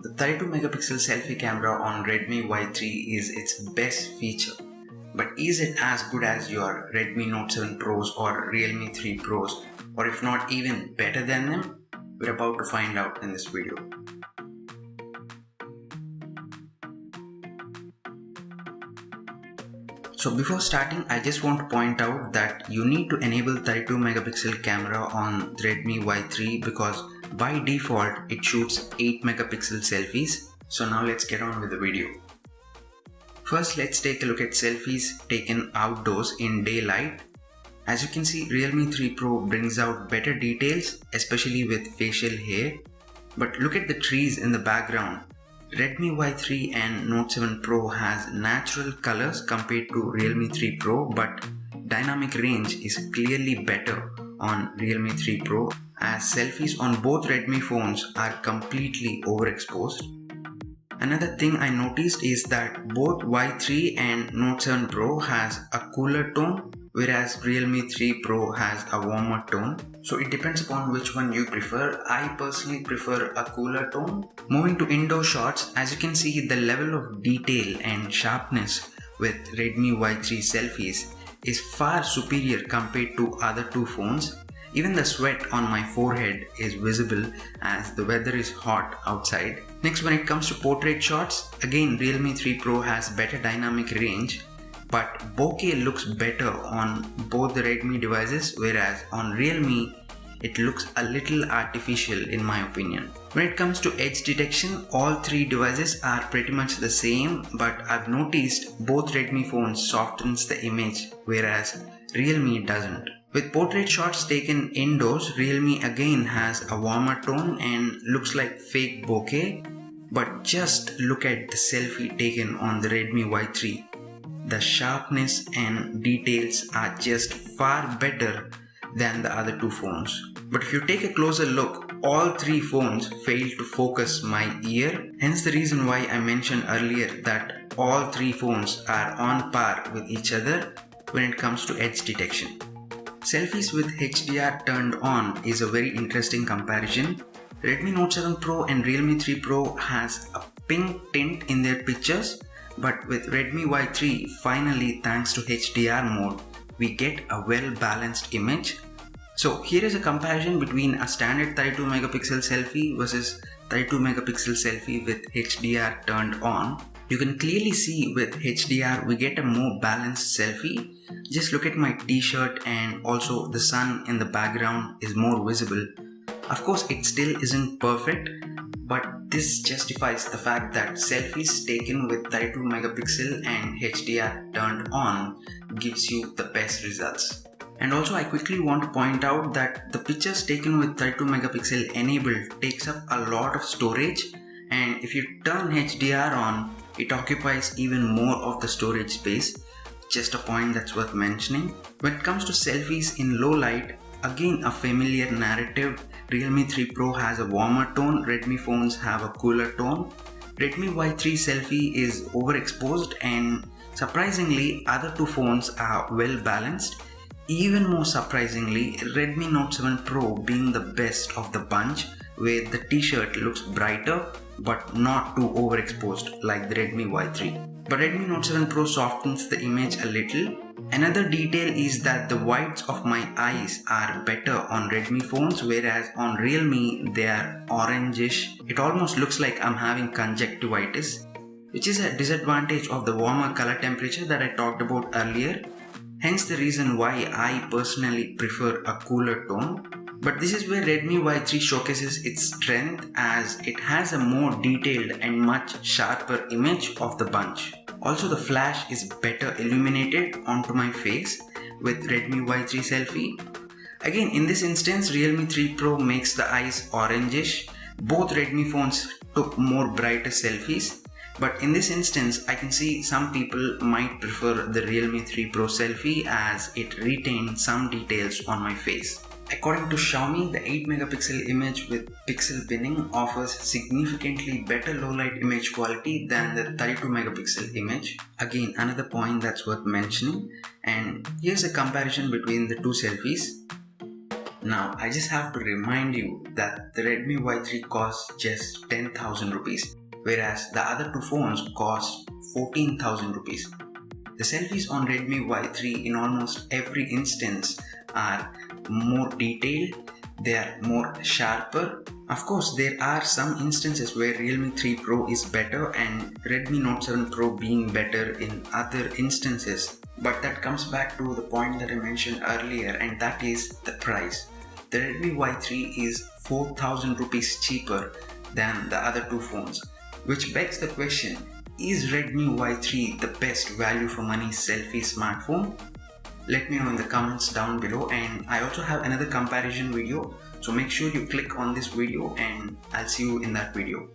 The 32 megapixel selfie camera on Redmi Y3 is its best feature. But is it as good as your Redmi Note 7 Pros or Realme 3 Pros, or if not even better than them? We're about to find out in this video. So before starting, I just want to point out that you need to enable 32 megapixel camera on the Redmi Y3 because by default it shoots 8 megapixel selfies. So now let's get on with the video. First, let's take a look at selfies taken outdoors in daylight. As you can see, Realme 3 Pro brings out better details, especially with facial hair. But look at the trees in the background. Redmi Y3 and Note 7 Pro has natural colors compared to Realme 3 Pro, but dynamic range is clearly better on Realme 3 Pro as selfies on both Redmi phones are completely overexposed. Another thing I noticed is that both Y3 and Note 7 Pro has a cooler tone, whereas Realme 3 Pro has a warmer tone. So it depends upon which one you prefer. I personally prefer a cooler tone. Moving to indoor shots, as you can see, the level of detail and sharpness with Redmi Y3 selfies is far superior compared to other two phones. Even the sweat on my forehead is visible as the weather is hot outside. Next, when it comes to portrait shots, again Realme 3 Pro has better dynamic range, but bokeh looks better on both the Redmi devices, whereas on Realme it looks a little artificial in my opinion. When it comes to edge detection, all three devices are pretty much the same, but I've noticed both Redmi phones softens the image, whereas Realme doesn't. With portrait shots taken indoors, Realme again has a warmer tone and looks like fake bokeh. But just look at the selfie taken on the Redmi Y3. The sharpness and details are just far better than the other two phones. But if you take a closer look, all three phones fail to focus my ear. Hence the reason why I mentioned earlier that all three phones are on par with each other when it comes to edge detection. Selfies with HDR turned on is a very interesting comparison. Redmi Note 7 Pro and Realme 3 Pro has a pink tint in their pictures, but with Redmi Y3, finally thanks to HDR mode, we get a well-balanced image. So here is a comparison between a standard 32 megapixel selfie versus 32 megapixel selfie with HDR turned on. You can clearly see with HDR we get a more balanced selfie. Just look at my t-shirt and also the sun in the background is more visible. Of course it still isn't perfect, but this justifies the fact that selfies taken with 32 megapixel and HDR turned on gives you the best results. And also I quickly want to point out that the pictures taken with 32 megapixel enabled takes up a lot of storage, and if you turn HDR on, it occupies even more of the storage space. Just a point that's worth mentioning. When it comes to selfies in low light, again a familiar narrative. Realme 3 Pro has a warmer tone, Redmi phones have a cooler tone. Redmi Y3 selfie is overexposed and surprisingly other two phones are well balanced. Even more surprisingly, Redmi Note 7 Pro being the best of the bunch, where the t-shirt looks brighter but not too overexposed like the Redmi Y3. But Redmi Note 7 Pro softens the image a little. Another detail is that the whites of my eyes are better on Redmi phones, whereas on Realme they are orangish. It almost looks like I'm having conjunctivitis, which is a disadvantage of the warmer color temperature that I talked about earlier. Hence the reason why I personally prefer a cooler tone. But this is where Redmi Y3 showcases its strength as it has a more detailed and much sharper image of the bunch. Also the flash is better illuminated onto my face with Redmi Y3 selfie. Again in this instance Realme 3 Pro makes the eyes orangish. Both Redmi phones took more brighter selfies. But in this instance, I can see some people might prefer the Realme 3 Pro selfie as it retains some details on my face. According to Xiaomi, the 8 megapixel image with pixel binning offers significantly better low light image quality than the 32 megapixel image. Again, another point that's worth mentioning. And here's a comparison between the two selfies. Now, I just have to remind you that the Redmi Y3 costs just 10,000 rupees, whereas the other two phones cost 14,000 rupees. The selfies on Redmi Y3 in almost every instance are more detailed, they are more sharper. Of course, there are some instances where Realme 3 Pro is better and Redmi Note 7 Pro being better in other instances. But that comes back to the point that I mentioned earlier, and that is the price. The Redmi Y3 is 4,000 rupees cheaper than the other two phones, which begs the question, is Redmi Y3 the best value for money selfie smartphone? Let me know in the comments down below, and I also have another comparison video, so make sure you click on this video and I'll see you in that video.